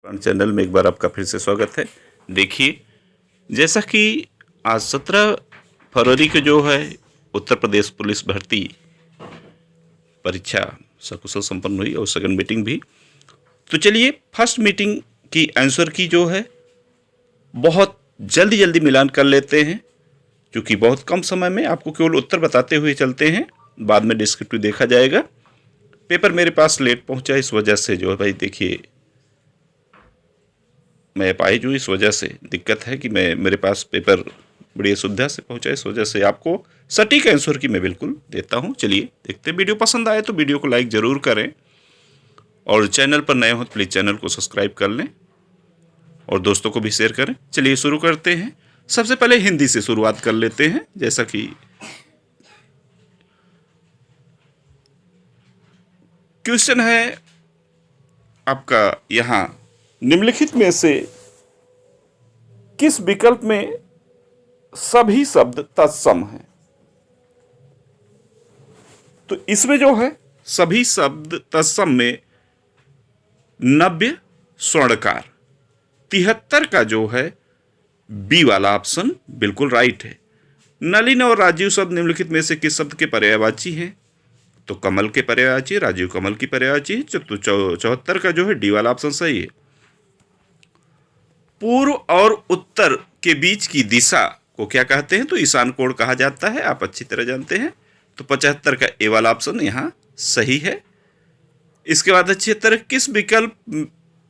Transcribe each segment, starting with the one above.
Channel में एक बार आपका फिर से स्वागत है। देखिए, जैसा कि आज 17 फरवरी को जो है उत्तर प्रदेश पुलिस भर्ती परीक्षा सकुशल संपन्न हुई और सेकंड मीटिंग भी। तो चलिए फर्स्ट मीटिंग की आंसर की जो है बहुत जल्दी मिलान कर लेते हैं, क्योंकि बहुत कम समय में आपको केवल उत्तर बताते हुए चलते हैं, बाद में डिस्क्रिप्टिव देखा जाएगा। पेपर मेरे पास लेट पहुंचा, इस वजह से जो है भाई देखिए मैं पाई जो इस वजह से दिक्कत है कि मेरे पास पेपर बड़ी असुविधा से पहुंचा, इस वजह से आपको सटीक आंसर की मैं बिल्कुल देता हूं। चलिए देखते हैं। वीडियो पसंद आए तो वीडियो को लाइक ज़रूर करें और चैनल पर नए हो तो प्लीज़ चैनल को सब्सक्राइब कर लें और दोस्तों को भी शेयर करें। चलिए शुरू करते हैं। सबसे पहले हिंदी से शुरुआत कर लेते हैं। जैसा कि क्वेश्चन है आपका यहाँ, निम्नलिखित में से किस विकल्प में सभी शब्द तत्सम हैं? तो इसमें जो है सभी शब्द तत्सम में नव्य स्वर्णकार 73 का जो है बी वाला ऑप्शन बिल्कुल राइट है। नलिन और राजीव शब्द निम्नलिखित में से किस शब्द के पर्यायवाची हैं? तो कमल के पर्यायवाची, राजीव कमल की पर्यायवाची। तो 74 का जो है डी वाला ऑप्शन सही है। पूर्व और उत्तर के बीच की दिशा को क्या कहते हैं? तो ईशान कोण कहा जाता है, आप अच्छी तरह जानते हैं। तो 75 का ए वाला ऑप्शन यहाँ सही है। इसके बाद 76 किस विकल्प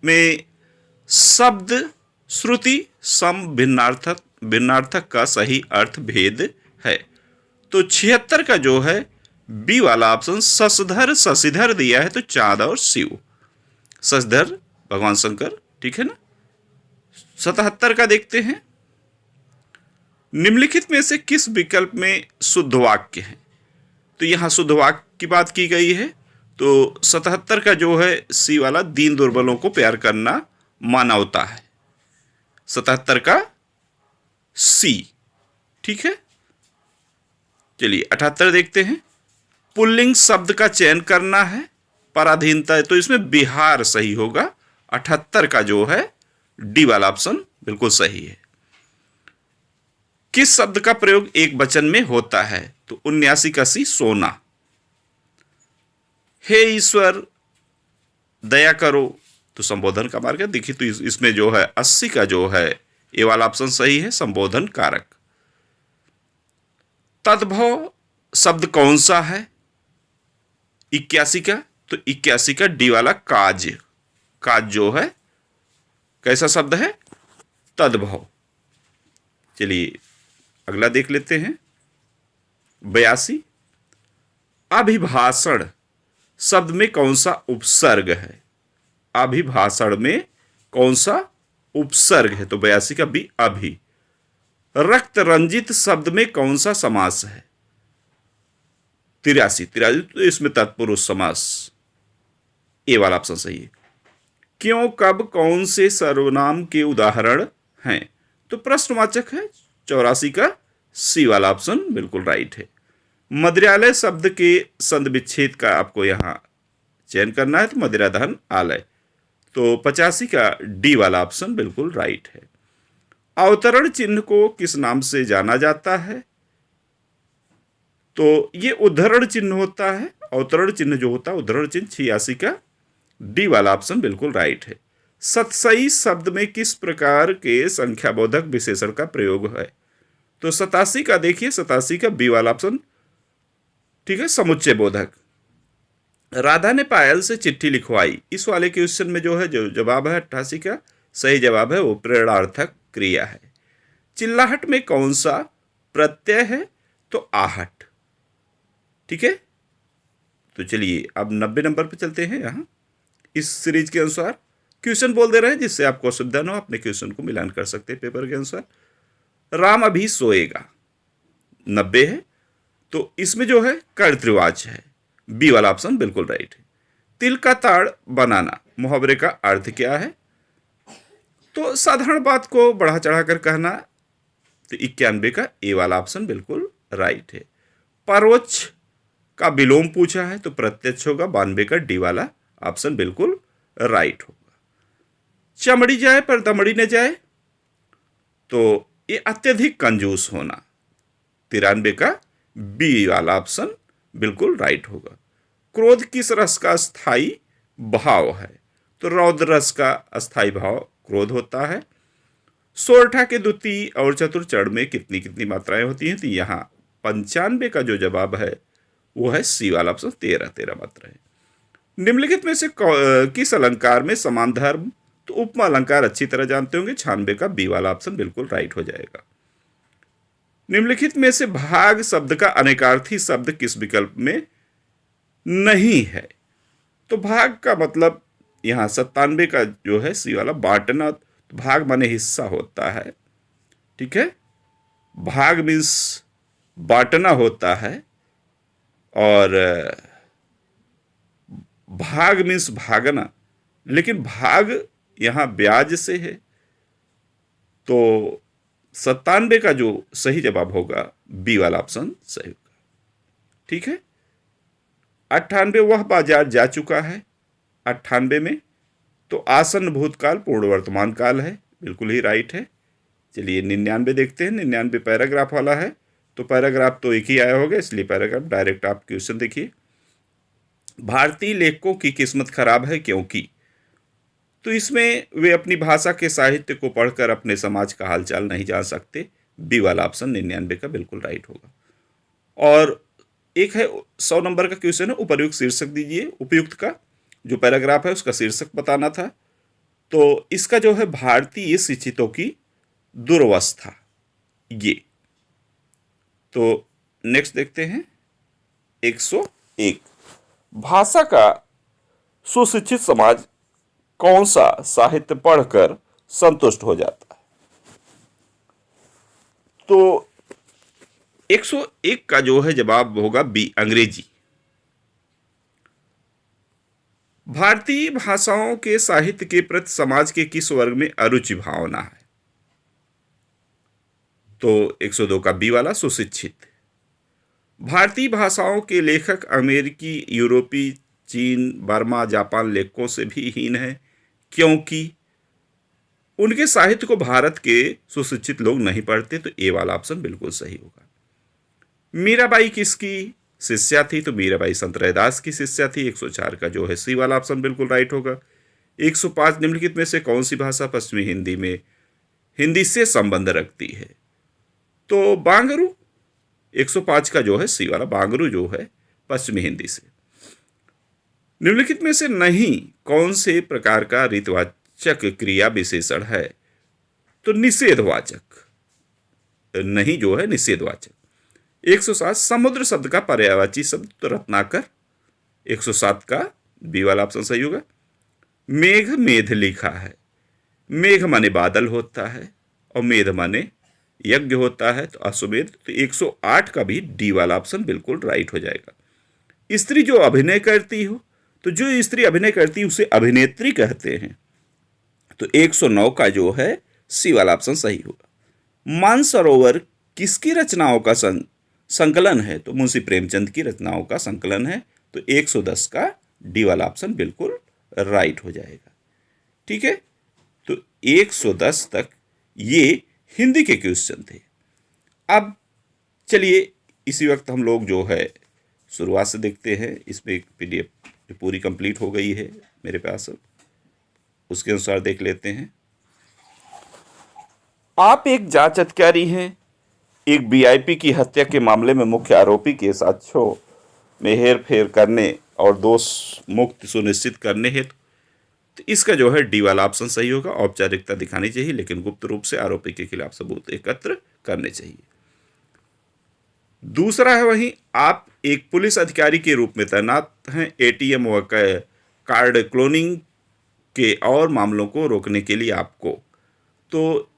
में शब्द श्रुति सम भिन्नार्थक का सही अर्थ भेद है? तो 76 का जो है बी वाला ऑप्शन शशिधर दिया है, तो चांद और शिव, शशिधर भगवान शंकर, ठीक है ना। 77 का देखते हैं, निम्नलिखित में से किस विकल्प में शुद्ध वाक्य है? तो यहां शुद्ध वाक्य की बात की गई है। तो 77 का जो है सी वाला, दीन दुर्बलों को प्यार करना मानवता है। 77 का सी, ठीक है। चलिए 78 देखते हैं, पुल्लिंग शब्द का चयन करना है, पराधीनता है, तो इसमें बिहार सही होगा। 78 का जो है डी वाला ऑप्शन बिल्कुल सही है। किस शब्द का प्रयोग एक वचन में होता है? तो 79 का सी सोना। हे ईश्वर दया करो, तो संबोधन का मार्ग है। देखिए तो इसमें जो है 80 का जो है ए वाला ऑप्शन सही है, संबोधन कारक। तद्भव शब्द कौन सा है? 81 का, तो 81 का डी वाला काज। काज जो है कैसा शब्द है? तद्भव। चलिए अगला देख लेते हैं। 82 अभिभाषण शब्द में कौन सा उपसर्ग है? अभिभाषण में कौन सा उपसर्ग है? तो 82 का बी अभि। रक्त रंजित शब्द में कौन सा समास है? 83 तो इसमें तत्पुरुष समास, ए वाला ऑप्शन सही है। क्यों कब कौन से सर्वनाम के उदाहरण हैं? तो प्रश्नवाचक है। 84 का सी वाला ऑप्शन बिल्कुल राइट है। मदिरालय शब्द के संध विच्छेद का आपको यहां चयन करना है, तो मदिराधन आलय, तो 85 का डी वाला ऑप्शन बिल्कुल राइट है। अवतरण चिन्ह को किस नाम से जाना जाता है? तो ये उद्धरण चिन्ह होता है। अवतरण चिन्ह जो होता है उद्धरण चिन्ह। 86 का डी वाला ऑप्शन बिल्कुल राइट है। सतसई शब्द में किस प्रकार के संख्याबोधक विशेषण का प्रयोग है? तो 87 का देखिए, 87 का बी वाला ऑप्शन, ठीक है, समुच्चय बोधक। राधा ने पायल से चिट्ठी लिखवाई, इस वाले क्वेश्चन में जो है जो जवाब है 88 का सही जवाब है वो प्रेरणार्थक क्रिया है। चिल्लाहट में कौन सा प्रत्यय है? तो आहट, ठीक है। तो चलिए अब 90 नंबर पे चलते हैं। यहाँ इस सीरीज के अनुसार क्वेश्चन बोल दे रहे हैं, जिससे आपको असुविधा न हो, अपने क्वेश्चन को मिलान कर सकते हैं पेपर के अनुसार। राम अभी सोएगा 90 है, तो इसमें जो है कर्तृवाच है, बी वाला ऑप्शन बिल्कुल राइट है। तिल का ताड़ बनाना मुहावरे का अर्थ क्या है? तो साधारण बात को बढ़ा चढ़ा कर कहना, तो 91 का ए वाला ऑप्शन बिल्कुल राइट है। परोक्ष का विलोम पूछा है, तो प्रत्यक्ष होगा, 92 का डी वाला ऑप्शन बिल्कुल राइट होगा। चमड़ी जाए पर दमड़ी न जाए, तो ये अत्यधिक कंजूस होना। 93 का बी वाला ऑप्शन बिल्कुल राइट होगा। क्रोध किस रस का स्थायी भाव है, तो रौद्र रस का अस्थायी भाव क्रोध होता है। सोरठा के द्वितीय और चतुर्थ चरण में कितनी कितनी मात्राएं होती हैं, तो यहाँ 95 का जो जवाब है वो है सी वाला ऑप्शन, 13 मात्राएं। निम्नलिखित में से किस अलंकार में समान धर्म, तो उपमा अलंकार अच्छी तरह जानते होंगे, 96 का बी वाला ऑप्शन बिल्कुल राइट हो जाएगा। निम्नलिखित में से भाग शब्द का अनेकार्थी शब्द किस विकल्प में नहीं है, तो भाग का मतलब यहाँ 97 का जो है सी वाला बांटना, तो भाग माने हिस्सा होता है, ठीक है। भाग मीन्स बांटना होता है, और भाग मीन्स भागना, लेकिन भाग यहाँ ब्याज से है, तो 97 का जो सही जवाब होगा बी वाला ऑप्शन सही होगा, ठीक है। 98 वह बाजार जा चुका है, 98 में तो आसन भूतकाल पूर्ण वर्तमान काल है, बिल्कुल ही राइट है। चलिए 99 देखते हैं। 99 पैराग्राफ वाला है, तो पैराग्राफ तो एक ही आया होगा, इसलिए पैराग्राफ डायरेक्ट आप क्वेश्चन देखिए। भारतीय लेखकों की किस्मत खराब है क्योंकि, तो इसमें वे अपनी भाषा के साहित्य को पढ़कर अपने समाज का हालचाल नहीं जान सकते, बी वाला ऑप्शन 99 का बिल्कुल राइट होगा। और एक है 100 नंबर का क्वेश्चन है, उपर्युक्त शीर्षक दीजिए। उपयुक्त का जो पैराग्राफ है उसका शीर्षक बताना था, तो इसका जो है भारतीय शिक्षितों की दुर्वस्था, ये। तो नेक्स्ट देखते हैं 101। भाषा का सुशिक्षित समाज कौन सा साहित्य पढ़कर संतुष्ट हो जाता है, तो 101 का जो है जवाब होगा बी अंग्रेजी। भारतीय भाषाओं के साहित्य के प्रति समाज के किस वर्ग में अरुचि भावना है, तो 102 का बी वाला सुशिक्षित। भारतीय भाषाओं के लेखक अमेरिकी, यूरोपीय, चीन, बर्मा, जापान लेखकों से भी हीन है क्योंकि उनके साहित्य को भारत के सुशिक्षित लोग नहीं पढ़ते, तो ए वाला ऑप्शन बिल्कुल सही होगा। मीराबाई किसकी शिष्या थी, तो मीराबाई संत रैदास की शिष्या थी, 104 का जो है सी वाला ऑप्शन बिल्कुल राइट होगा। 105 निम्नलिखित में से कौन सी भाषा पश्चिमी हिंदी में हिंदी से संबंध रखती है, तो बांगरू। 105 का जो है सी वाला बांगरू जो है पश्चिमी हिंदी से। निम्नलिखित में से नहीं कौन से प्रकार का रीतवाचक क्रिया विशेषण है, तो निषेधवाचक, नहीं जो है निषेधवाचक। 107 समुद्र शब्द का पर्यायवाची शब्द, तो रत्नाकर, 107 का बी वाला ऑप्शन सही होगा। मेघ मेध लिखा है, मेघ माने बादल होता है और मेध माने यज्ञ होता है, तो अश्वमेध, तो 108 का भी डी वाला ऑप्शन बिल्कुल राइट हो जाएगा। स्त्री जो अभिनय करती हो, तो जो स्त्री अभिनय करती है उसे अभिनेत्री कहते हैं, तो 109 का जो है सी वाला ऑप्शन सही होगा। मानसरोवर किसकी रचनाओं का संकलन है, तो मुंशी प्रेमचंद की रचनाओं का संकलन है, तो 110 का डी वाला ऑप्शन बिल्कुल राइट हो जाएगा, ठीक है। तो 110 तक ये हिंदी के क्वेश्चन थे। अब चलिए इसी वक्त हम लोग जो है शुरुआत से देखते हैं, इसमें एक पीडीएफ पूरी कंप्लीट हो गई है मेरे पास, उसके अनुसार देख लेते हैं। आप एक जांच अधिकारी हैं, एक वीआईपी की हत्या के मामले में मुख्य आरोपी के साक्ष्यों में हेरफेर करने और दोष मुक्त सुनिश्चित करने हेतु, तो इसका जो है डी वाला ऑप्शन सही होगा। औपचारिकता दिखानी चाहिए लेकिन गुप्त रूप से आरोपी के खिलाफ सबूत एकत्र करने चाहिए। दूसरा है वहीं आप एक पुलिस अधिकारी के रूप में तैनात हैं, एटीएम व कार्ड क्लोनिंग के और मामलों को रोकने के लिए आपको, तो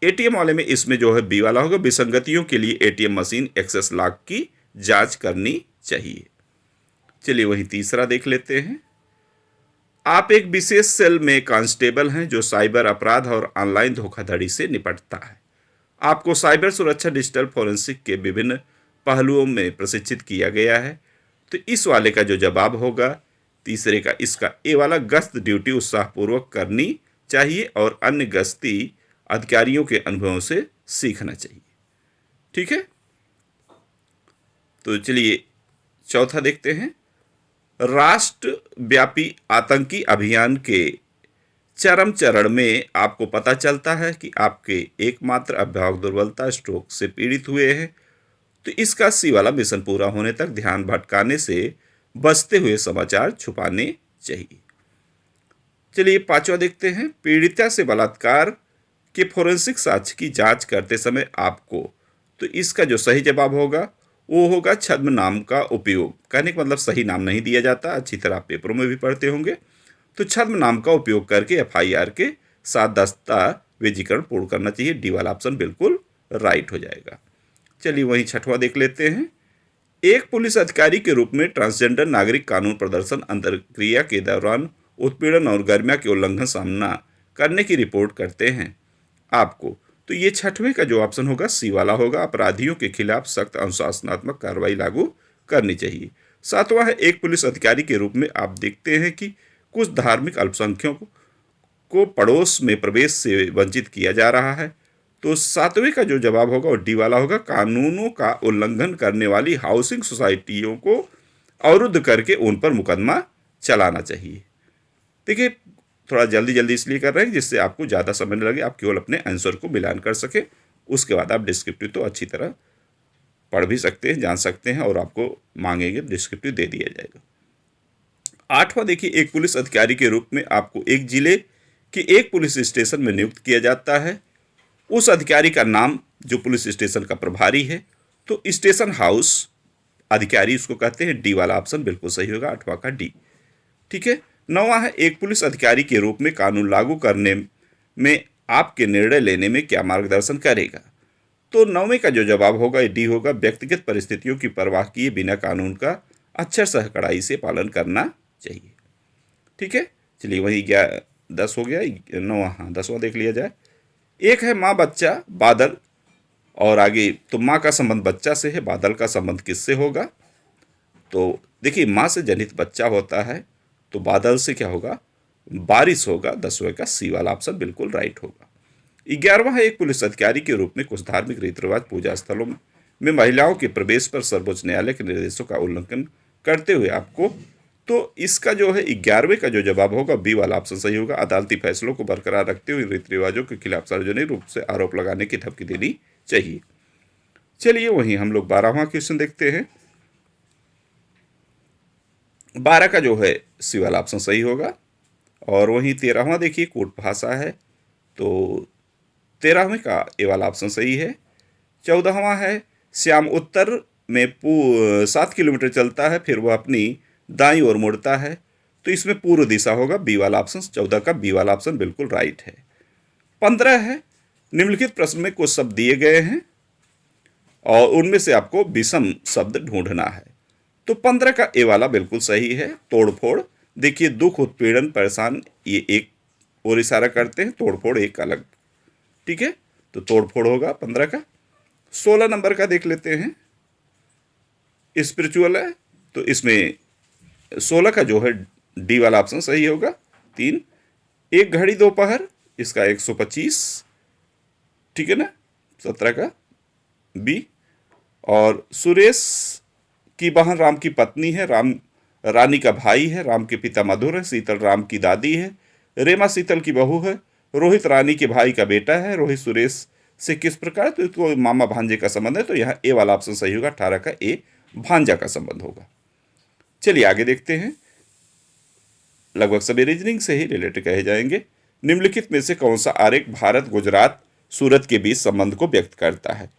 एटीएम वाले में इसमें जो है बी वाला होगा। विसंगतियों के लिए एटीएम मशीन एक्सेस लॉक की जांच करनी चाहिए। चलिए वहीं तीसरा देख लेते हैं। आप एक विशेष सेल में कांस्टेबल हैं जो साइबर अपराध और ऑनलाइन धोखाधड़ी से निपटता है। आपको साइबर सुरक्षा डिजिटल फोरेंसिक के विभिन्न पहलुओं में प्रशिक्षित किया गया है, तो इस वाले का जो जवाब होगा तीसरे का, इसका ए वाला, गश्त ड्यूटी उत्साहपूर्वक करनी चाहिए और अन्य गश्ती अधिकारियों के अनुभवों से सीखना चाहिए। ठीक है, तो चलिए चौथा देखते हैं। राष्ट्रव्यापी आतंकी अभियान के चरम चरण में आपको पता चलता है कि आपके एकमात्र अभिभावक दुर्बलता स्ट्रोक से पीड़ित हुए हैं, तो इसका सी वाला मिशन पूरा होने तक ध्यान भटकाने से बचते हुए समाचार छुपाने चाहिए। चलिए पांचवा देखते हैं। पीड़िता से बलात्कार के फोरेंसिक साक्ष्य की जांच करते समय आपको, तो इसका जो सही जवाब होगा वो होगा छद्म नाम का उपयोग। कहने का मतलब सही नाम नहीं दिया जाता, अच्छी तरह आप पेपरों में भी पढ़ते होंगे। तो छद्म नाम का उपयोग करके एफआईआर के साथ दस्तावेजीकरण पूर्ण करना चाहिए। डी वाला ऑप्शन बिल्कुल राइट हो जाएगा। चलिए वहीं छठवां देख लेते हैं। एक पुलिस अधिकारी के रूप में ट्रांसजेंडर नागरिक कानून प्रदर्शन अंतरक्रिया के दौरान उत्पीड़न और गरिमा के उल्लंघन सामना करने की रिपोर्ट करते हैं आपको, तो ये छठवें का जो ऑप्शन होगा सी वाला होगा। अपराधियों के खिलाफ सख्त अनुशासनात्मक कार्रवाई लागू करनी चाहिए। सातवां है, एक पुलिस अधिकारी के रूप में आप देखते हैं कि कुछ धार्मिक अल्पसंख्यकों को पड़ोस में प्रवेश से वंचित किया जा रहा है, तो सातवें का जो जवाब होगा वो डी वाला होगा। कानूनों का उल्लंघन करने वाली हाउसिंग सोसाइटियों को अवरुद्ध करके उन पर मुकदमा चलाना चाहिए। देखिए थोड़ा जल्दी जल्दी इसलिए कर रहे हैं जिससे आपको ज़्यादा समय न लगे, आप केवल अपने आंसर को मिलान कर सके। उसके बाद आप डिस्क्रिप्टिव तो अच्छी तरह पढ़ भी सकते हैं, जान सकते हैं, और आपको मांगेंगे डिस्क्रिप्टिव दे दिया जाएगा। आठवां देखिए, एक पुलिस अधिकारी के रूप में आपको एक जिले के एक पुलिस स्टेशन में नियुक्त किया जाता है। उस अधिकारी का नाम जो पुलिस स्टेशन का प्रभारी है, तो स्टेशन हाउस अधिकारी उसको कहते हैं। डी वाला ऑप्शन बिल्कुल सही होगा, आठवां का डी। ठीक है, नौवां है, एक पुलिस अधिकारी के रूप में कानून लागू करने में आपके निर्णय लेने में क्या मार्गदर्शन करेगा, तो नौवें का जो जवाब होगा डी होगा। व्यक्तिगत परिस्थितियों की परवाह किए बिना कानून का अक्षर सह कड़ाई से पालन करना चाहिए। ठीक है, चलिए वही 10 हो गया, 9 हाँ 10वां देख लिया जाए। एक है माँ बच्चा बादल, और आगे तो माँ का संबंध बच्चा से है, बादल का संबंध किससे होगा, तो देखिए माँ से जनित बच्चा होता है, तो बादल से क्या होगा, बारिश होगा। 10वें का सी वाला ऑप्शन बिल्कुल राइट होगा। 11वां है, एक पुलिस अधिकारी के रूप में कुछ धार्मिक रीति रिवाज पूजा स्थलों में महिलाओं के प्रवेश पर सर्वोच्च न्यायालय के निर्देशों का उल्लंघन करते हुए आपको, तो इसका जो है 11वें का जो जवाब होगा बी वाला ऑप्शन सही होगा। अदालती फैसलों को बरकरार रखते हुए रीति रिवाजों के खिलाफ सार्वजनिक रूप से आरोप लगाने की धमकी देनी चाहिए। चलिए वहीं हम लोग 12वां क्वेश्चन देखते हैं। 12 का जो है सी वाला ऑप्शन सही होगा। और वहीं 13वां देखिए कूट भाषा है, तो 13वें का ए वाला ऑप्शन सही है। 14वां है, श्याम उत्तर में 7 किलोमीटर चलता है, फिर वह अपनी दाईं ओर मुड़ता है, तो इसमें पूर्व दिशा होगा। बी वाला ऑप्शन 14 का बी वाला ऑप्शन बिल्कुल राइट है। 15 है, निम्नलिखित प्रश्न में कुछ शब्द दिए गए हैं और उनमें से आपको विषम शब्द ढूंढना है, तो 15 का ए वाला बिल्कुल सही है। तोड़फोड़, देखिए दुख, उत्पीड़न, परेशान, ये एक और इशारा करते हैं, तोड़फोड़ एक अलग। ठीक है, तो तोड़फोड़ होगा 15 का। 16 नंबर का देख लेते हैं, स्पिरिचुअल है, तो इसमें 16 का जो है डी वाला ऑप्शन सही होगा। 3, एक घड़ी दोपहर, इसका 125, ठीक है ना, 17 का बी। और सुरेश की बहन राम की पत्नी है, राम रानी का भाई है, राम के पिता मधुर है, शीतल राम की दादी है, रेमा शीतल की बहू है, रोहित रानी के भाई का बेटा है, रोहित सुरेश से किस प्रकार, तो इसको मामा भांजे का संबंध है, तो यहाँ ए वाला ऑप्शन सही होगा। 18 का ए भांजा का संबंध होगा। चलिए आगे देखते हैं, लगभग सभी रीजनिंग से ही रिलेटेड कहे जाएंगे। निम्नलिखित में से कौन सा आरेख भारत, गुजरात, सूरत के बीच संबंध को व्यक्त करता है,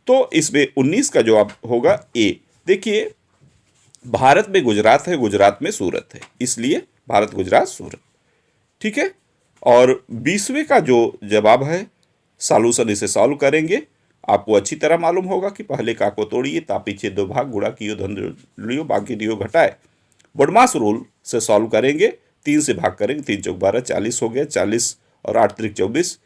तो इसमें 19 का जो आप होगा ए। देखिए भारत में गुजरात है, गुजरात में सूरत है, इसलिए भारत गुजरात सूरत। ठीक है, और 20वें का जो जवाब है सॉल्यूशन, इसे सॉल्व करेंगे। आपको अच्छी तरह मालूम होगा कि पहले का को तोड़िए, तापीछे 2 भाग, गुणा कियो धन लियो, बाकी दियो घटाए। बॉडमास रूल से सॉल्व करेंगे, 3 से भाग करेंगे, 3 चौक 12, 40 हो गया, 40 और 8 त्रिक 24,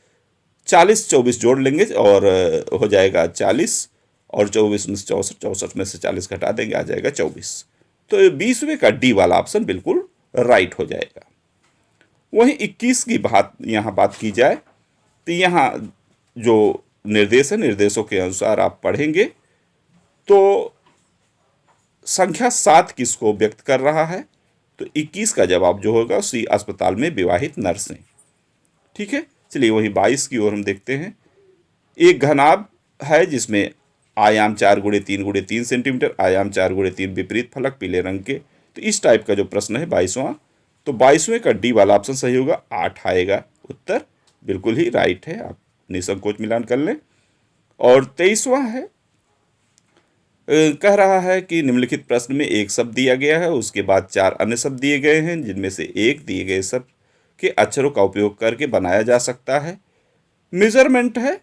40 24 जोड़ लेंगे और हो जाएगा 40, और 24 में से 64, 64 में से 40 घटा देंगे, आ जाएगा 24। तो 20वें का डी वाला ऑप्शन बिल्कुल राइट हो जाएगा। वहीं 21 की यहाँ बात की जाए तो यहाँ जो निर्देश है, निर्देशों के अनुसार आप पढ़ेंगे तो संख्या 7 किसको व्यक्त कर रहा है, तो 21 का जवाब जो होगा उसी अस्पताल में विवाहित नर्सें। ठीक है, चलिए वहीं 22 की ओर हम देखते हैं। एक घनाभ है जिसमें आयाम 4x3x3 सेंटीमीटर, आयाम 4x3 विपरीत फलक पीले रंग के। तो इस टाइप का जो प्रश्न है 22वां, तो 22वें का डी वाला ऑप्शन सही होगा, 8 आएगा उत्तर, बिल्कुल ही राइट है, आप निसंकोच मिलान कर लें। और 23वां है, कह रहा है कि निम्नलिखित प्रश्न में एक शब्द दिया गया है, उसके बाद 4 अन्य शब्द दिए गए हैं, जिनमें से एक दिए गए शब्द के अक्षरों का उपयोग करके बनाया जा सकता है। मेजरमेंट है,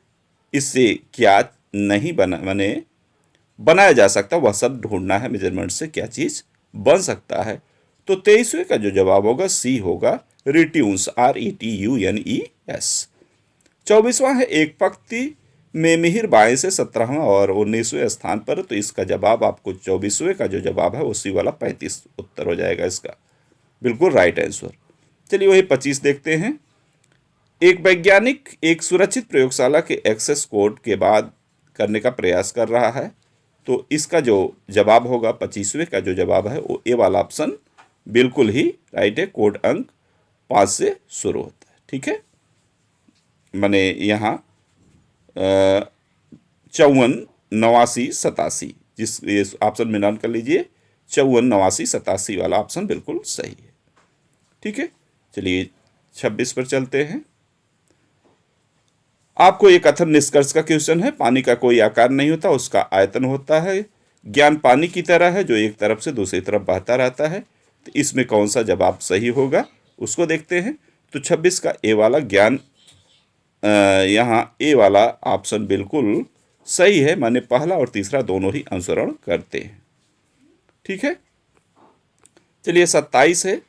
इससे क्या नहीं बनाया जा सकता, वह शब्द ढूंढना है, मेजरमेंट से क्या चीज बन सकता है। तो 23वें का जो जवाब होगा सी होगा, रिट्यून्स, RETUNES। 24वां है, एक पंक्ति में मिहिर बाएं से 17वां और 19वें स्थान पर, तो इसका जवाब आपको 24वें का जो जवाब है उसी वाला 35 उत्तर हो जाएगा इसका, बिल्कुल राइट आंसर। चलिए वही 25 देखते हैं। एक वैज्ञानिक एक सुरक्षित प्रयोगशाला के एक्सेस कोड के बाद करने का प्रयास कर रहा है, तो इसका जो जवाब होगा 25वें का जो जवाब है वो ए वाला ऑप्शन बिल्कुल ही राइट है। कोड अंक 5 से शुरू होता है। ठीक है, मैंने यहाँ 54, 89, 87, जिस ये ऑप्शन में नोट कर लीजिए, 54, 89, 87 वाला ऑप्शन बिल्कुल सही है। ठीक है, चलिए 26 पर चलते हैं। आपको एक कथन निष्कर्ष का क्वेश्चन है, पानी का कोई आकार नहीं होता, उसका आयतन होता है। ज्ञान पानी की तरह है जो एक तरफ से दूसरी तरफ बहता रहता है। तो इसमें कौन सा जवाब सही होगा उसको देखते हैं। तो 26 का ए वाला ज्ञान, यहाँ ए वाला ऑप्शन बिल्कुल सही है, माने पहला और तीसरा दोनों ही अनुसरण करते हैं। ठीक है, चलिए 27 है,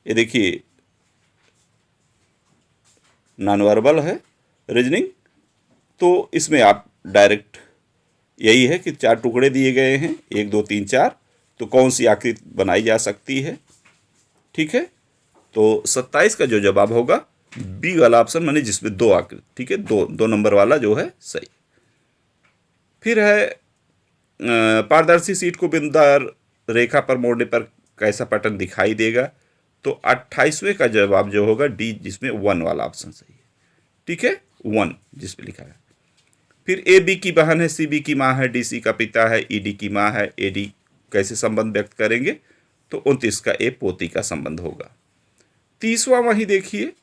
ये देखिए नॉन वर्बल है रीजनिंग। तो इसमें आप डायरेक्ट यही है कि 4 टुकड़े दिए गए हैं, 1 2 3 4, तो कौन सी आकृति बनाई जा सकती है। ठीक है, तो 27 का जो जवाब होगा बी वाला ऑप्शन, माने जिसमें 2 आकृति। ठीक है, 2 नंबर वाला जो है सही। फिर है पारदर्शी शीट को बिंदुदार रेखा पर मोड़ने पर कैसा पैटर्न दिखाई देगा। तो 28वें का जवाब जो होगा डी, जिसमें 1 वाला ऑप्शन सही है। ठीक है, 1 जिसमें लिखा है। फिर ए बी की बहन है, सी बी की माँ है, डी सी का पिता है, ई डी की माँ है, ए डी कैसे संबंध व्यक्त करेंगे। तो 29 का ए पोती का संबंध होगा। 30वां वही देखिए,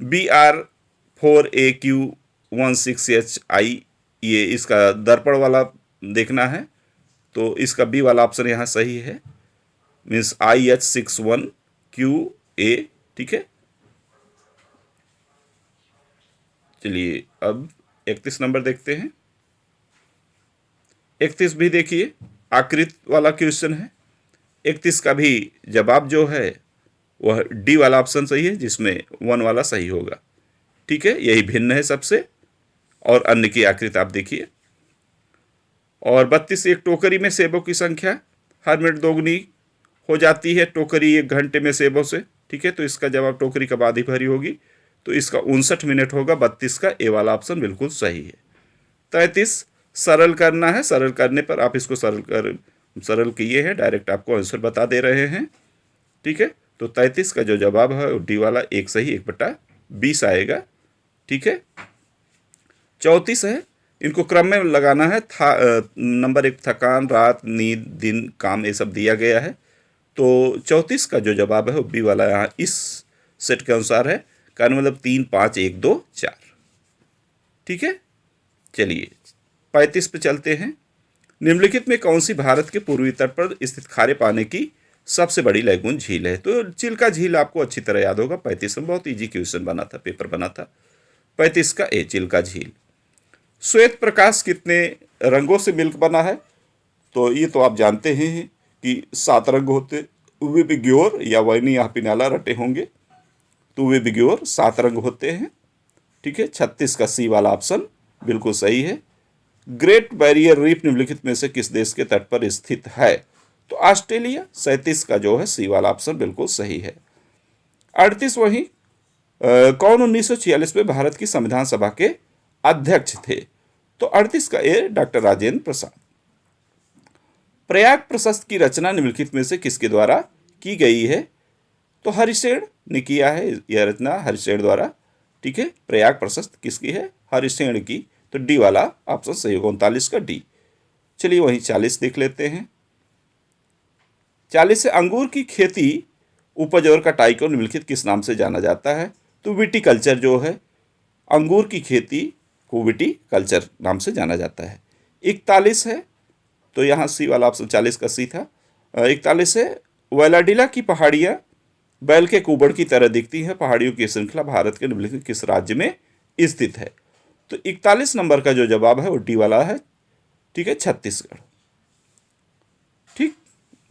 BR4AQ16HI, ये इसका दर्पण वाला देखना है, तो इसका बी वाला ऑप्शन यहाँ सही है, मीन्स IH61QA। ठीक है, चलिए अब 31 नंबर देखते हैं। 31 भी देखिए आकृति वाला क्वेश्चन है। 31 का भी जवाब जो है वह डी वाला ऑप्शन सही है, जिसमें 1 वाला सही होगा। ठीक है, यही भिन्न है सबसे, और अन्य की आकृति आप देखिए। और 32, एक टोकरी में सेबों की संख्या हर मिनट दोगुनी हो जाती है, टोकरी 1 घंटे में सेबों से। ठीक है, तो इसका जवाब टोकरी कब आधी भरी होगी, तो इसका 59 मिनट होगा। 32 का ए वाला ऑप्शन बिल्कुल सही है। 33, सरल करना है, सरल करने पर आप इसको सरल किए हैं, डायरेक्ट आपको आंसर बता दे रहे हैं। ठीक है, तो 33 का जो जवाब है डी वाला 1 सही, 1/20 आएगा। ठीक है, 34 है, इनको क्रम में लगाना है। नंबर 1 थकान, रात, नींद, दिन, काम, ये सब दिया गया है। तो 34 का जो जवाब है वो बी वाला यहाँ इस सेट के अनुसार है, कारण मतलब 3 5 1 2 4। ठीक है, चलिए 35 पे चलते हैं। निम्नलिखित में कौन सी भारत के पूर्वी तट पर स्थित खारे पानी की सबसे बड़ी लैगून झील है। तो चिल्का झील आपको अच्छी तरह याद होगा, 35 में बहुत इजी क्वेश्चन बना था, पेपर बना था। 35 का ए, चिल्का झील। श्वेत प्रकाश कितने रंगों से मिलकर बना है। तो ये तो आप जानते हैं कि 7 रंग होते, वे बिग्योर या वैनी या पिनाला रटे होंगे, तो वे बिग्योर 7 रंग होते हैं। ठीक है, 36 का सी वाला ऑप्शन बिल्कुल सही है। ग्रेट बैरियर रीफ निम्नलिखित में से किस देश के तट पर स्थित है। तो ऑस्ट्रेलिया। 37 का जो है सी वाला ऑप्शन बिल्कुल सही है। 38 वही कौन 1946 में भारत की संविधान सभा के अध्यक्ष थे? तो 38 का ए डॉक्टर राजेंद्र प्रसाद। प्रयाग प्रशस्त की रचना निम्नलिखित में से किसके द्वारा की गई है? तो हरिशेन ने किया है यह रचना, हरिशेन द्वारा। ठीक है, प्रयाग प्रशस्त किसकी है? हरिशेन की। तो डी वाला ऑप्शन सही होगा, 39 का डी। चलिए वहीं 40 देख लेते हैं। 40 से अंगूर की खेती, उपज और कटाई को निम्नलिखित किस नाम से जाना जाता है? तो विटीकल्चर जो है, अंगूर की खेती को विटीकल्चर नाम से जाना जाता है। 41 है, तो यहाँ सी वाला ऑप्शन 40 का सी था। 41 है, वेलाडिला की पहाड़ियाँ बैल के कुबड़ की तरह दिखती हैं। पहाड़ियों की श्रृंखला भारत के निम्नलिखित किस राज्य में स्थित है? तो 41 नंबर का जो जवाब है वो डी वाला है। ठीक है, छत्तीसगढ़। ठीक,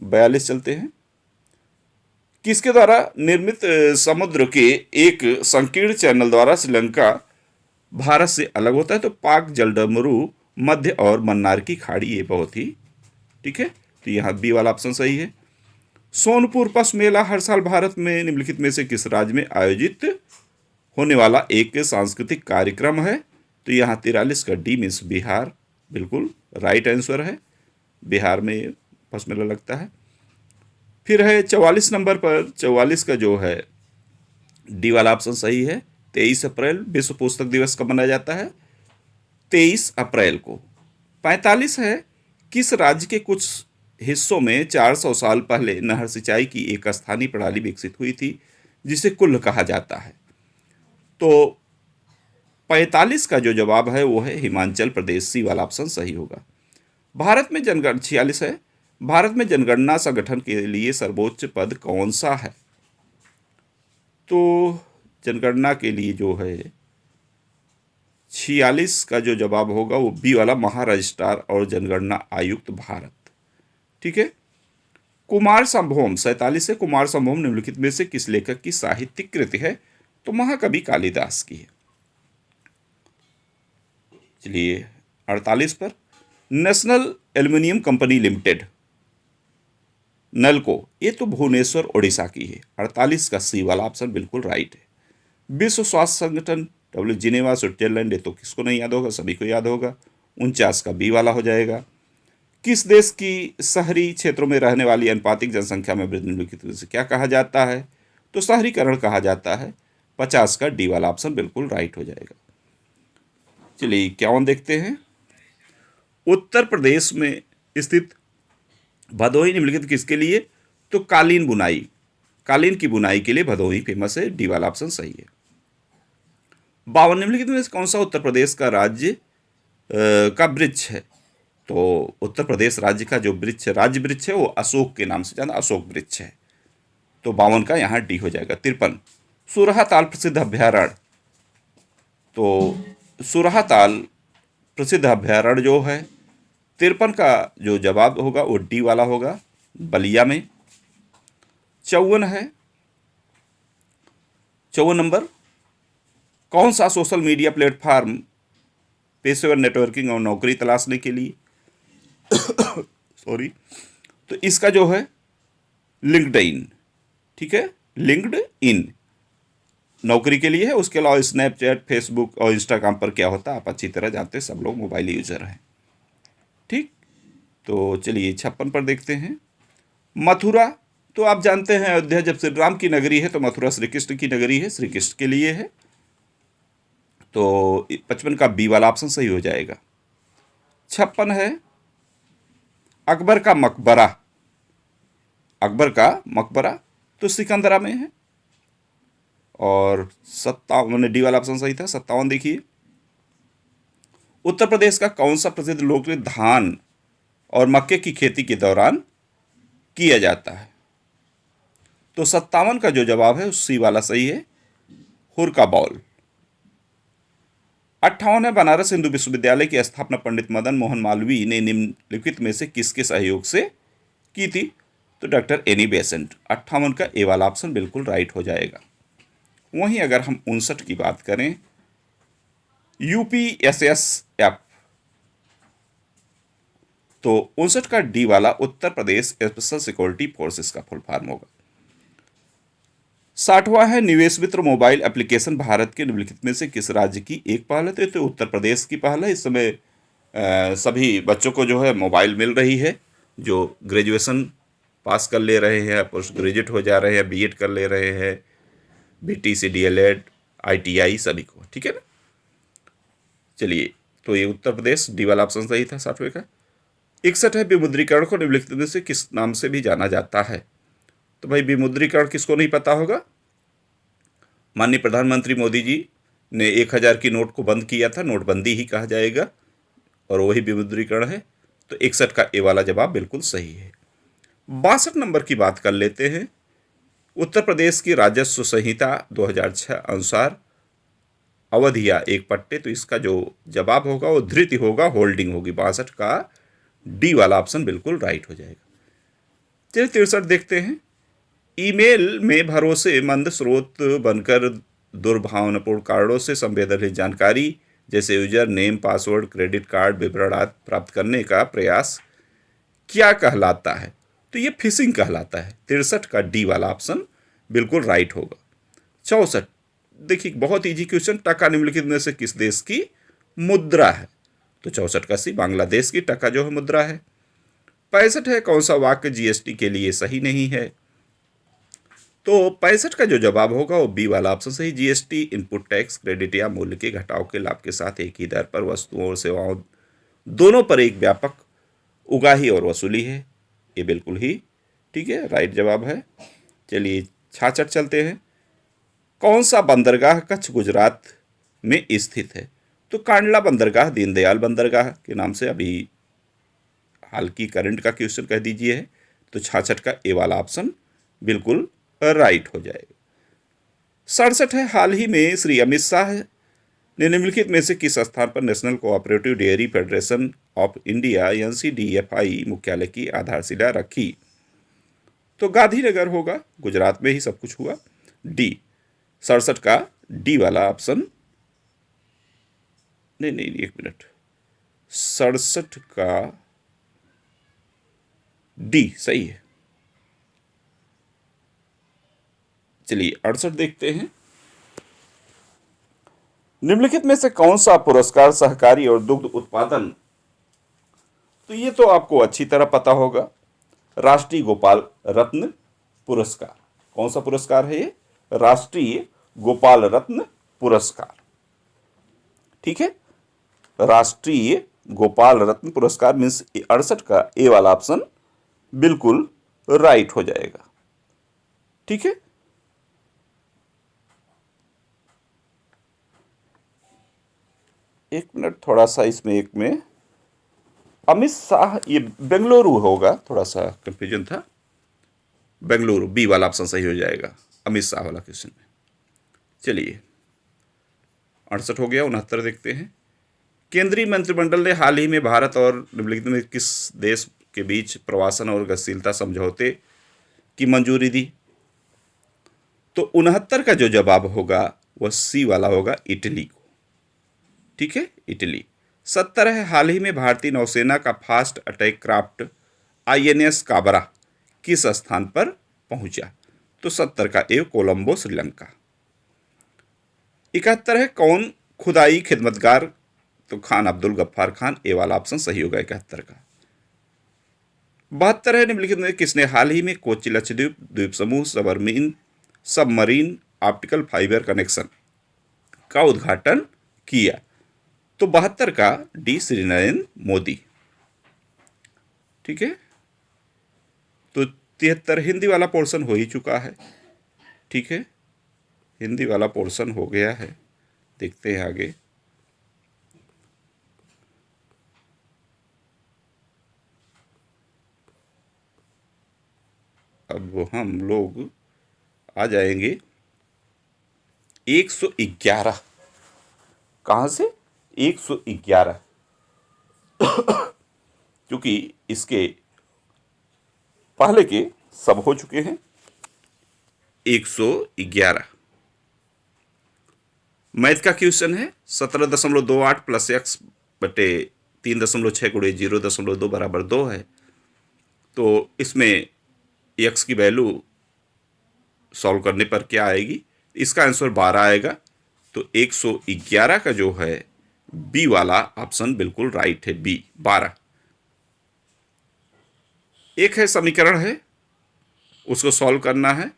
42 चलते हैं। किसके द्वारा निर्मित समुद्र के एक संकीर्ण चैनल द्वारा श्रीलंका भारत से अलग होता है? तो पाक जलडमरू, मध्य और मन्नार की खाड़ी, ये बहुत ही ठीक है। तो यहाँ बी वाला ऑप्शन सही है। सोनपुर पशु मेला हर साल भारत में निम्नलिखित में से किस राज्य में आयोजित होने वाला एक सांस्कृतिक कार्यक्रम है? तो यहाँ 43 का डी मीन्स बिहार बिल्कुल राइट आंसर है। बिहार में पशु मेला लगता है। फिर है 44 नंबर पर, 44 का जो है डी वाला ऑप्शन सही है। 23 अप्रैल विश्व पुस्तक दिवस कब मनाया जाता है? 23 अप्रैल को। 45 है, किस राज्य के कुछ हिस्सों में 400 साल पहले नहर सिंचाई की एक स्थानीय प्रणाली विकसित हुई थी जिसे कुल्ल कहा जाता है? तो 45 का जो जवाब है वो है हिमाचल प्रदेश, सी वाला ऑप्शन सही होगा। भारत में जनगणना 46 है, भारत में जनगणना संगठन के लिए सर्वोच्च पद कौन सा है? तो जनगणना के लिए जो है 46 का जो जवाब होगा वो बी वाला महारजिस्ट्रार और जनगणना आयुक्त भारत। ठीक है। कुमार संभोम 47 है, कुमार संभोम निम्नलिखित में से किस लेखक की साहित्यिक कृति है? तो महाकवि कालिदास की है। चलिए 48 पर, नेशनल एल्युमिनियम कंपनी लिमिटेड नलको, ये तो भुवनेश्वर ओडिशा की है। 48 का सी वाला ऑप्शन बिल्कुल राइट है। विश्व स्वास्थ्य संगठन डब्ल्यू जिनेवा स्विट्जरलैंड, ये तो किसको नहीं याद होगा, सभी को याद होगा। 49 का बी वाला हो जाएगा। किस देश की शहरी क्षेत्रों में रहने वाली अनुपातिक जनसंख्या में वृद्धि निम्नलिखित में से क्या कहा जाता है? तो शहरीकरण कहा जाता है। 50 का डी वाला ऑप्शन बिल्कुल राइट हो जाएगा। चलिए 51 देखते हैं। उत्तर प्रदेश में स्थित भदोही निम्नलिखित किसके लिए? तो कालीन बुनाई, कालीन की बुनाई के लिए भदोही फेमस है। डी वाला ऑप्शन सही है। 52 निम्नलिखित में से कौन सा उत्तर प्रदेश का राज्य का वृक्ष है? तो उत्तर प्रदेश राज्य का जो वृक्ष है, राज्य वृक्ष है, वो अशोक के नाम से जाना, अशोक वृक्ष है। तो 52 का यहाँ डी हो जाएगा। 53 सुरहाताल प्रसिद्ध अभ्यारण्य, तो सुरहाताल प्रसिद्ध अभ्यारण्य जो है 53 का जो जवाब होगा वो डी वाला होगा, बलिया में। 54 है, 54 नंबर, कौन सा सोशल मीडिया प्लेटफॉर्म पेशेवर नेटवर्किंग और नौकरी तलाशने के लिए सॉरी, तो इसका जो है लिंक्डइन। ठीक है, लिंक्डइन नौकरी के लिए है। उसके अलावा स्नैपचैट, फेसबुक और इंस्टाग्राम पर क्या होता है आप अच्छी तरह जानते हैं, सब लोग मोबाइल यूजर हैं। ठीक, तो चलिए 56 पर देखते हैं। मथुरा, तो आप जानते हैं अयोध्या जब श्री राम की नगरी है तो मथुरा श्री कृष्ण की नगरी है, श्री कृष्ण के लिए है। तो 55 का बी वाला ऑप्शन सही हो जाएगा। 56 है, अकबर का मकबरा, अकबर का मकबरा तो सिकंदरा में है। और 57 डी वाला ऑप्शन सही था। 57 देखिए, उत्तर प्रदेश का कौन सा प्रसिद्ध लोकनृत्य धान और मक्के की खेती के दौरान किया जाता है? तो 57 का जो जवाब है सी वाला सही है, हुरका बॉल। 58 है, बनारस हिंदू विश्वविद्यालय की स्थापना पंडित मदन मोहन मालवीय ने निम्नलिखित में से किसके सहयोग से की थी? तो डॉक्टर एनी बेसेंट। 58 का ए वाला ऑप्शन बिल्कुल राइट हो जाएगा। वहीं अगर हम 59 की बात करें, UPSSF, तो 59 का डी वाला Uttar Pradesh special security forces का फुल फॉर्म होगा। 60वां है निवेश मित्र मोबाइल एप्लीकेशन भारत के निम्नलिखित में से किस राज्य की एक पहल है? तो उत्तर प्रदेश की पहल है। इस समय सभी बच्चों को जो है मोबाइल मिल रही है, जो ग्रेजुएशन पास कर ले रहे हैं, पोस्ट ग्रेजुएट हो जा रहे हैं, बीएड कर ले रहे हैं, बीटीसी, डीएलएड, आईटीआई सभी को, ठीक है ना। चलिए, तो ये उत्तर प्रदेश डी वाला ऑप्शन सही था 60वें का। 61 है विमुद्रीकरण को निम्नलिखित में से किस नाम से भी जाना जाता है? तो भाई विमुद्रीकरण किसको नहीं पता होगा। माननीय प्रधानमंत्री मोदी जी ने 1000 की नोट को बंद किया था, नोटबंदी ही कहा जाएगा, और वही विमुद्रीकरण है। तो 61 का ए वाला जवाब बिल्कुल सही है। 62 नंबर की बात कर लेते हैं। उत्तर प्रदेश की राजस्व संहिता 2006 अनुसार अवधि या एक पट्टे, तो इसका जो जवाब होगा वो धृति होगा, होल्डिंग होगी। 62 का डी वाला ऑप्शन बिल्कुल राइट हो जाएगा। चलिए 63 देखते हैं। ईमेल में भरोसेमंद स्रोत बनकर दुर्भावनापूर्ण कारणों से संवेदनशील जानकारी जैसे user name, password, credit card विवरण आदि प्राप्त करने का प्रयास क्या कहलाता है? तो ये फिशिंग कहलाता है। 63 का डी वाला ऑप्शन बिल्कुल राइट होगा। 64 देखिए, बहुत इजी क्वेश्चन। टका निम्नलिखित में से किस देश की मुद्रा है? तो 64 का सी बांग्लादेश की टका जो है मुद्रा है। 65 है कौन सा वाक्य जीएसटी के लिए सही नहीं है? तो 65 का जो जवाब होगा वो बी वाला ऑप्शन सही। जीएसटी इनपुट टैक्स, क्रेडिट या मूल्य के घटाव के लाभ के साथ एक ही दर पर वस्तुओं और सेवाओं दोनों पर एक व्यापक उगाही और वसूली है। ये बिल्कुल ही ठीक है, राइट जवाब है। चलिए 66 चलते हैं। कौन सा बंदरगाह कच्छ गुजरात में स्थित है? तो कांडला बंदरगाह दीनदयाल बंदरगाह के नाम से अभी हाल की करंट का क्वेश्चन कह दीजिए है। तो 66 का ए वाला ऑप्शन बिल्कुल राइट हो जाएगा। 67 है हाल ही में श्री अमित शाह ने निम्नलिखित में से किस स्थान पर national cooperative dairy federation of India NCDFI मुख्यालय की आधारशिला रखी? तो गांधीनगर होगा, गुजरात में ही सब कुछ हुआ। डी 67 का डी वाला ऑप्शन, नहीं, एक मिनट, 67 का डी सही है। चलिए 68 देखते हैं। निम्नलिखित में से कौन सा पुरस्कार सहकारी और दुग्ध उत्पादन, तो ये तो आपको अच्छी तरह पता होगा, राष्ट्रीय गोपाल रत्न पुरस्कार। कौन सा पुरस्कार है ये? राष्ट्रीय गोपाल रत्न पुरस्कार, ठीक है। राष्ट्रीय गोपाल रत्न पुरस्कार मीन्स 68 का ए वाला ऑप्शन बिल्कुल राइट हो जाएगा, ठीक है। एक मिनट, थोड़ा सा इसमें एक में अमित शाह, ये बेंगलुरु होगा, थोड़ा सा कंफ्यूजन था। बेंगलुरु बी वाला ऑप्शन सही हो जाएगा अमित शाह वाला क्वेश्चन में। चलिए 68 हो गया। 69 देखते हैं। केंद्रीय मंत्रिमंडल ने हाल ही में भारत और निम्नलिखित में किस देश के बीच प्रवासन और गतिशीलता समझौते की मंजूरी दी? तो 69 का जो जवाब होगा वह सी वाला होगा, इटली को, ठीक है, इटली। 70 है हाल ही में भारतीय नौसेना का fast attack craft INS Kabra किस स्थान पर पहुंचा? तो 70 का ए कोलंबो, श्रीलंका। 71 है कौन खुदाई खिदमतगार? तो खान अब्दुल गफ्फार खान, ए वाला ऑप्शन सही होगा 71 का। 72 है निम्नलिखित में किसने हाल ही में कोच्चि लक्षद्वीप द्वीप समूह सबमरीन ऑप्टिकल फाइबर कनेक्शन का उद्घाटन किया? तो 72 का डी श्री नरेंद्र मोदी, ठीक है। तो 73 हिंदी वाला पोर्शन हो ही चुका है, ठीक है, हिंदी वाला पोर्शन हो गया है। देखते हैं आगे। अब हम लोग आ जाएंगे 111। कहाँ से? 111, क्योंकि इसके पहले के सब हो चुके हैं। 111 मैथ का क्वेश्चन है। 17.28 प्लस x बटे 3.6 गुणे 0.2 बराबर 2 है। तो इसमें x की वैल्यू सॉल्व करने पर क्या आएगी, इसका आंसर 12 आएगा। तो 111 का जो है बी वाला ऑप्शन बिल्कुल राइट है, बी 12। एक है समीकरण है, उसको सॉल्व करना है।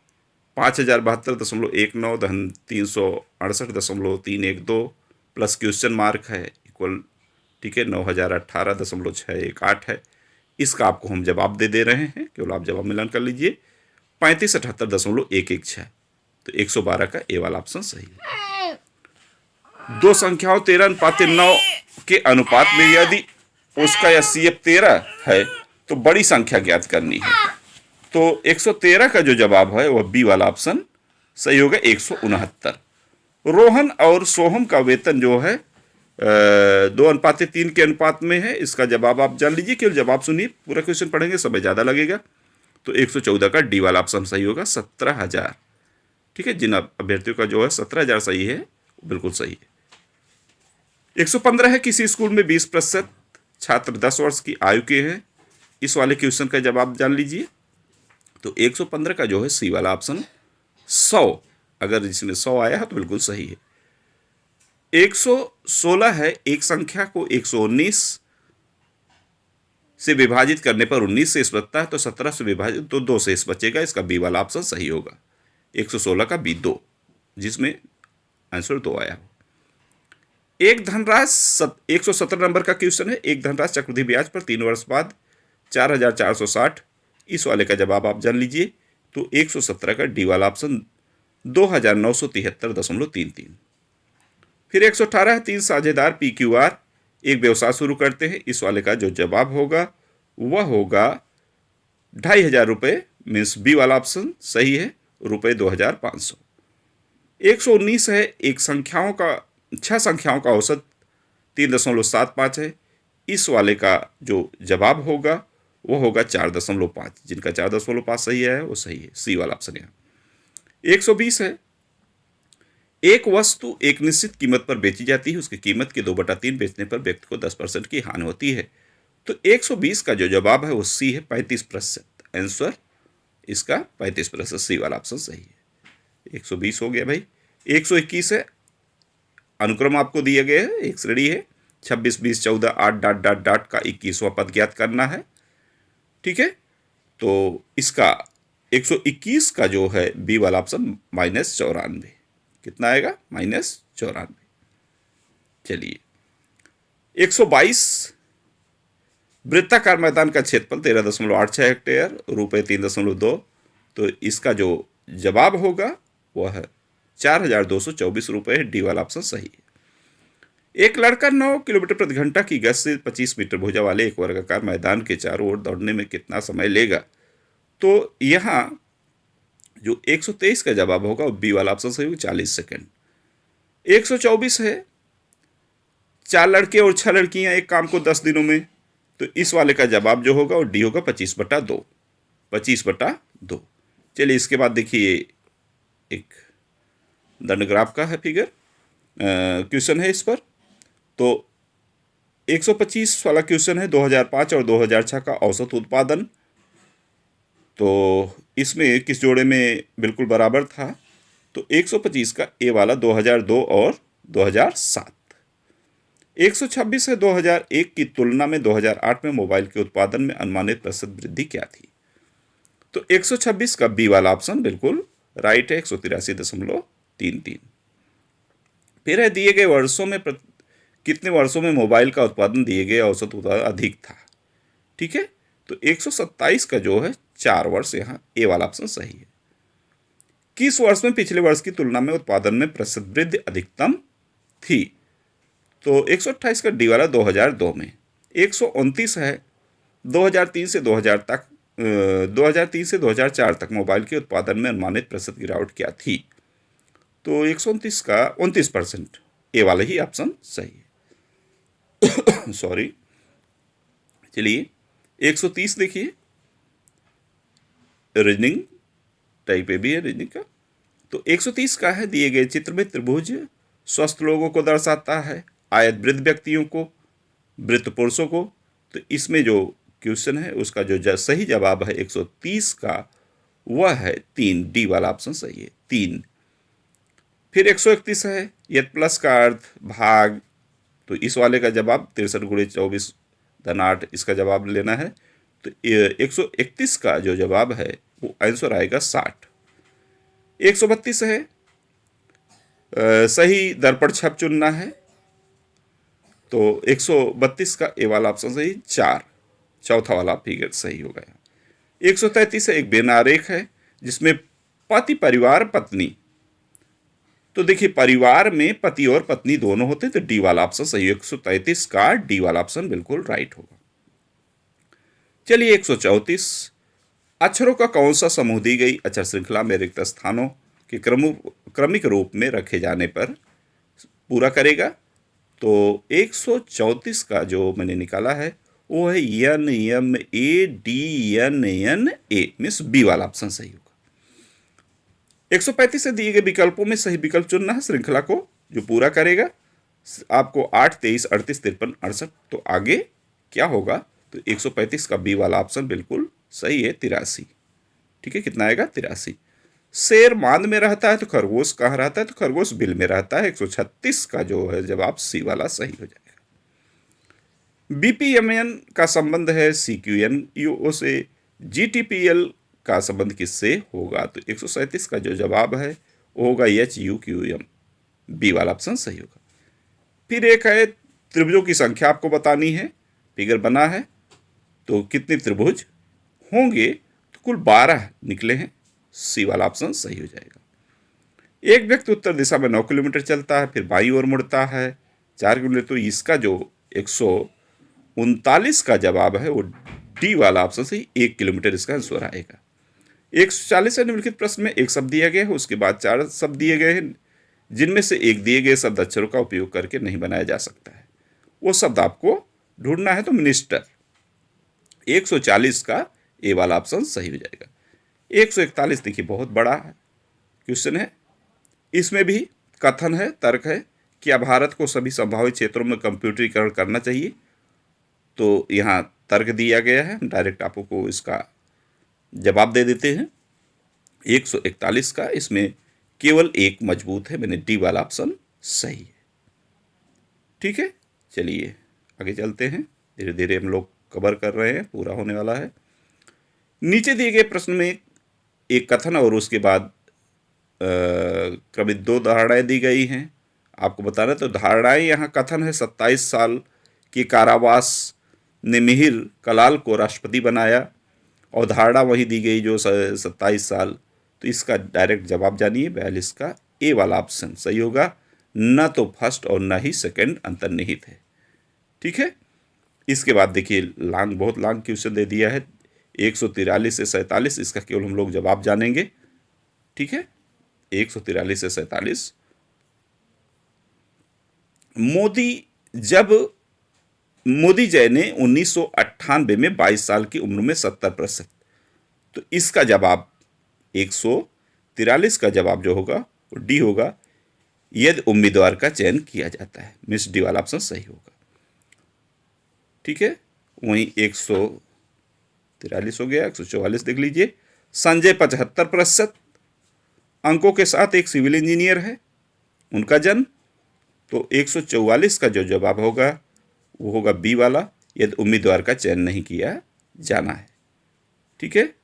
5072.19 धन 368.312 प्लस क्वेश्चन मार्क है इक्वल, ठीक है, 9018.618 है। इसका आपको हम जवाब दे रहे हैं, केवल आप जवाब मिलान कर लीजिए, 3578.116। तो 112 का ए वाला ऑप्शन सही है। दो संख्याओं 13:9 के अनुपात में यदि उसका एचसीएफ 13 है तो बड़ी संख्या ज्ञात करनी है। तो 113 का जो जवाब है वह बी वाला ऑप्शन सही होगा, 169। रोहन और सोहम का वेतन जो है 2:3 के अनुपात में है। इसका जवाब आप जान लीजिए, केवल जवाब सुनिए, पूरा क्वेश्चन पढ़ेंगे समय ज़्यादा लगेगा। तो 114 का डी वाला ऑप्शन सही होगा, 17,000। ठीक है, जिन अभ्यर्थियों का जो है 17,000 सही है, बिल्कुल सही है। 115 है, किसी स्कूल में 20% छात्र 10 वर्ष की आयु के हैं। इस वाले क्वेश्चन का जवाब जान लीजिए। तो 115 का जो है सी वाला ऑप्शन 100, अगर इसमें 100 आया है तो बिल्कुल सही है। 116 है, एक संख्या को 119 से विभाजित करने पर 19 शेष बचता है, तो 17 से विभाजित तो 2 शेष बचेगा। इसका बी वाला ऑप्शन सही होगा, 116 का बी 2, जिसमें आंसर 2 आया। एक धनराशि 117 नंबर का क्वेश्चन है। एक धनराशि चक्रवृद्धि ब्याज पर 3 वर्ष बाद 4,460, इस वाले का जवाब आप जान लीजिए। तो 117 का डी वाला ऑप्शन 2,973.33। फिर 118 है, 3 साझेदार PQR एक व्यवसाय शुरू करते हैं। इस वाले का जो जवाब होगा वह होगा 2,500 रुपये, मीन्स बी वाला ऑप्शन सही है, ₹2,500। 119 है, एक संख्याओं का 6 संख्याओं का औसत 3.75 है। इस वाले का जो जवाब होगा वो होगा 4.5। जिनका 4.5 सही है वो सही है, सी वाला ऑप्शन यहाँ। 120 है, एक वस्तु एक निश्चित कीमत पर बेची जाती है, उसकी कीमत के 2/3 बेचने पर व्यक्ति को 10% की हानि होती है। तो 120 का जो जवाब है वो सी है, 35%। आंसर इसका 35%, सी वाला ऑप्शन सही है। 120 हो गया भाई। 121 है, अनुक्रम आपको दिए गए हैं, एक श्रेणी है, 26, 20, 14, 8 डॉट डॉट डॉट का 21वां पद ज्ञात करना है। ठीक है, तो इसका 121 का जो है बी वाला ऑप्शन -94, कितना आएगा, -94। चलिए 122, वृत्ताकार मैदान का क्षेत्रफल 13.86 हेक्टेयर, ₹3.2। तो इसका जो जवाब होगा वह है 4,224 रुपये, डी वाला ऑप्शन सही है। एक लड़का 9 किलोमीटर प्रति घंटा की गति से 25 मीटर भुजा वाले एक वर्गाकार मैदान के चारों ओर दौड़ने में कितना समय लेगा। तो यहाँ जो 123 का जवाब होगा वो बी वाला ऑप्शन सही होगा, 40 सेकेंड। 124 है, 4 लड़के और 6 लड़कियां एक काम को 10 दिनों में। तो इस वाले का जवाब जो होगा वो डी होगा, 25/2, 25/2। चलिए इसके बाद देखिए, एक दंडग्राफ का है फिगर, क्वेश्चन है इस पर। तो 125 वाला क्वेश्चन है, 2005 और 2006 का औसत उत्पादन। तो इसमें किस जोड़े में बिल्कुल बराबर था। तो 125 का ए वाला 2002 और 2007। 126 है, 2001 की तुलना में 2008 में मोबाइल के उत्पादन में अनुमानित प्रतिशत वृद्धि क्या थी। तो 126 का बी वाला ऑप्शन बिल्कुल राइट है, 183.33। फिर है, दिए गए वर्षों में कितने वर्षों में मोबाइल का उत्पादन दिए गए औसत उत्पादन अधिक था। ठीक है, तो 127 का जो है 4 वर्ष, यहाँ ए वाला ऑप्शन सही है। किस वर्ष में पिछले वर्ष की तुलना में उत्पादन में प्रतिशत वृद्धि अधिकतम थी। तो 128 का डी वाला 2002 में। 129 है, 2003 से 2004 तक मोबाइल के उत्पादन में अनुमानित प्रतिशत गिरावट क्या थी। तो 129 का 29%, ए वाला ही ऑप्शन सही है। सॉरी। चलिए 130 देखिए, रीजनिंग टाइप ए भी है रीजनिंग का। तो 130 का है, दिए गए चित्र में त्रिभुज स्वस्थ लोगों को दर्शाता है, आयत वृद्ध व्यक्तियों को, वृद्ध पुरुषों को। तो इसमें जो क्वेश्चन है उसका जो सही जवाब है 130 का वह है 3, डी वाला ऑप्शन सही है 3। फिर 131 है, यदि प्लस का अर्थ भाग, तो इस वाले का जवाब 63 गुणे 24 धन 8, इसका जवाब लेना है। तो 131 का जो जवाब है वो आंसर आएगा 60। 132 है, सही दर्पण छप चुनना है, तो 132 का ए वाला ऑप्शन सही 4, चौथा वाला फिगर सही हो गया। 133 है, एक बेन आरेख है जिसमें पति परिवार पत्नी, तो देखिए परिवार में पति और पत्नी दोनों होते, तो डी वाला ऑप्शन सही है। 133 का डी वाला ऑप्शन बिल्कुल राइट होगा। चलिए 134, अक्षरों का कौन सा समूह दी गई अक्षर श्रृंखला में रिक्त स्थानों के क्रमिक रूप में रखे जाने पर पूरा करेगा। तो 134 का जो मैंने निकाला है वो है N M A D N N A, means B वाला ऑप्शन सही होगा। 135 से दिए गए विकल्पों में सही विकल्प चुनना है श्रृंखला को जो पूरा करेगा। आपको 8, 23, 38, 53, 68, तो आगे क्या होगा, तो 135 का बी वाला ऑप्शन बिल्कुल सही है 83। ठीक है, कितना आएगा 83। शेर मांद में रहता है तो खरगोश कहाँ रहता है, तो खरगोश बिल में रहता है। 136 का जो है जवाब सी वाला सही हो जाएगा। बीपीएमएन का संबंध है सीक्यूएनयूओ से, जीटीपीएल का संबंध किससे होगा, तो 137 का जो जवाब है वो होगा HUQM, बी वाला ऑप्शन सही होगा। फिर एक है त्रिभुजों की संख्या आपको बतानी है, फिगर बना है, तो कितने त्रिभुज होंगे, तो कुल 12 निकले हैं, सी वाला ऑप्शन सही हो जाएगा। एक व्यक्ति उत्तर दिशा में 9 किलोमीटर चलता है, फिर बाईं ओर मुड़ता है 4 किलोमीटर, तो इसका जो 139 का जवाब है वो डी वाला ऑप्शन सही, 1 किलोमीटर इसका आंसर आएगा। 140 से निम्नलिखित प्रश्न में एक शब्द दिया गया है, उसके बाद 4 शब्द दिए गए हैं, जिनमें से एक दिए गए शब्द अक्षरों का उपयोग करके नहीं बनाया जा सकता है। वो शब्द आपको ढूंढना है, तो मिनिस्टर 140 का ए वाला ऑप्शन सही हो जाएगा। 141 देखिए बहुत बड़ा क्वेश्चन है, इसमें भी कथन है, तर्क है, क्या भारत को सभी संभावित क्षेत्रों में कंप्यूटरीकरण करना चाहिए, तो यहाँ तर्क दिया गया है, डायरेक्ट आपको इसका जवाब दे देते हैं। 141 का इसमें केवल एक मजबूत है, मैंने डी वाला ऑप्शन सही है। ठीक है, चलिए आगे चलते हैं, धीरे धीरे हम लोग कवर कर रहे हैं, पूरा होने वाला है। नीचे दिए गए प्रश्न में एक कथन और उसके बाद क्रमित 2 धारणाएं दी गई हैं, आपको बताना। तो धारणाएं यहाँ कथन है 27 साल के कारावास ने मिहिर कलाल को राष्ट्रपति बनाया, और धारणा वही दी गई जो 27 साल, तो इसका डायरेक्ट जवाब जानिए, 42 का ए वाला ऑप्शन सही होगा। न तो फर्स्ट और न ही सेकंड अंतर्निहित है। ठीक है, इसके बाद देखिए बहुत लॉन्ग क्वेश्चन दे दिया है, 143 से 47, इसका केवल हम लोग जवाब जानेंगे। ठीक है, 143 से 47, मोदी जय ने 1998 में 22 साल की उम्र में 70%, तो इसका जवाब 143 का जवाब जो होगा वो डी होगा, यदि उम्मीदवार का चयन किया जाता है, मिस डी वाला ऑप्शन सही होगा। ठीक है, वहीं 143 हो गया। 144 देख लीजिए, संजय 75% अंकों के साथ एक सिविल इंजीनियर है, उनका जन्म, तो 144 का जो जवाब होगा वो होगा बी वाला, यदि उम्मीदवार का चयन नहीं किया जाना है। ठीक है,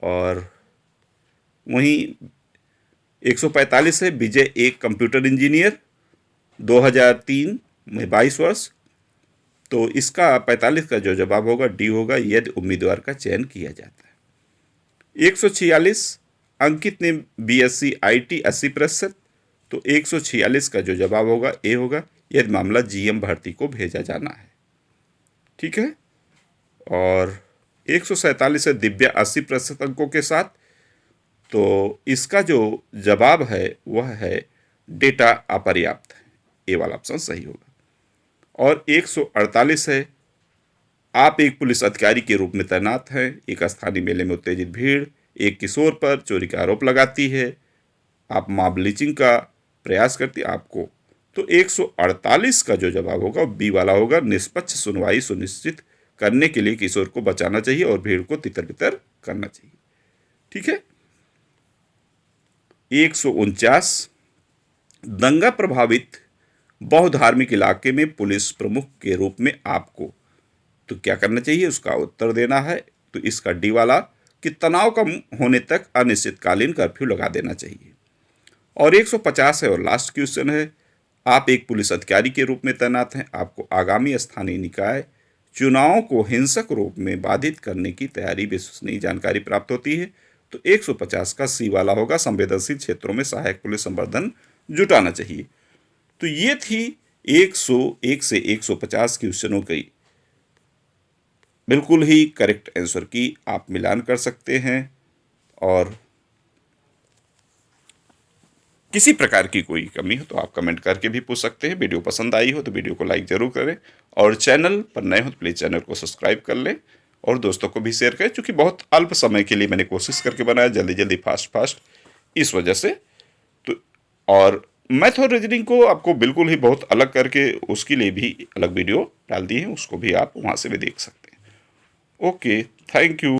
और वहीं 145 है, विजय एक कंप्यूटर इंजीनियर, 2003 में 22 वर्ष, तो इसका 45 का जो जवाब होगा डी होगा, यदि उम्मीदवार का चयन किया जाता है। 146, अंकित ने BSc IT 80%, तो 146 का जो जवाब होगा ए होगा, यदि मामला GM भर्ती को भेजा जाना है। ठीक है, और 147 है, दिव्या 80% अंकों के साथ, तो इसका जो जवाब है वह है डेटा अपर्याप्त है, ए वाला ऑप्शन सही होगा। और 148 है, आप एक पुलिस अधिकारी के रूप में तैनात हैं, एक स्थानीय मेले में उत्तेजित भीड़ एक किशोर पर चोरी का आरोप लगाती है, आप मॉब लिंचिंग का प्रयास करती आपको, तो 148 का जो जवाब होगा वो बी वाला होगा, निष्पक्ष सुनवाई सुनिश्चित करने के लिए किशोर को बचाना चाहिए और भीड़ को तितर बितर करना चाहिए। ठीक है, 149 दंगा प्रभावित बहुधार्मिक इलाके में पुलिस प्रमुख के रूप में आपको तो क्या करना चाहिए, उसका उत्तर देना है। तो इसका डी वाला कि तनाव कम होने तक अनिश्चितकालीन कर्फ्यू लगा देना चाहिए। और 150 है और लास्ट क्वेश्चन है, आप एक पुलिस अधिकारी के रूप में तैनात हैं, आपको आगामी स्थानीय निकाय चुनाव को हिंसक रूप में बाधित करने की तैयारी विश्वसनीय जानकारी प्राप्त होती है। तो 150 का सी वाला होगा, संवेदनशील क्षेत्रों में सहायक पुलिस संवर्धन जुटाना चाहिए। तो ये थी 101 से 150 क्वेश्चनों की बिल्कुल ही करेक्ट आंसर की आप मिलान कर सकते हैं। और किसी प्रकार की कोई कमी हो तो आप कमेंट करके भी पूछ सकते हैं। वीडियो पसंद आई हो तो वीडियो को लाइक ज़रूर करें, और चैनल पर नए हो तो प्लीज़ चैनल को सब्सक्राइब कर लें और दोस्तों को भी शेयर करें, क्योंकि बहुत अल्प समय के लिए मैंने कोशिश करके बनाया, जल्दी जल्दी फास्ट इस वजह से। तो और मैथ और रीजनिंग को आपको बिल्कुल ही बहुत अलग करके उसके लिए भी अलग वीडियो डाल दी है, उसको भी आप वहाँ से भी देख सकते हैं। Okay, thank you.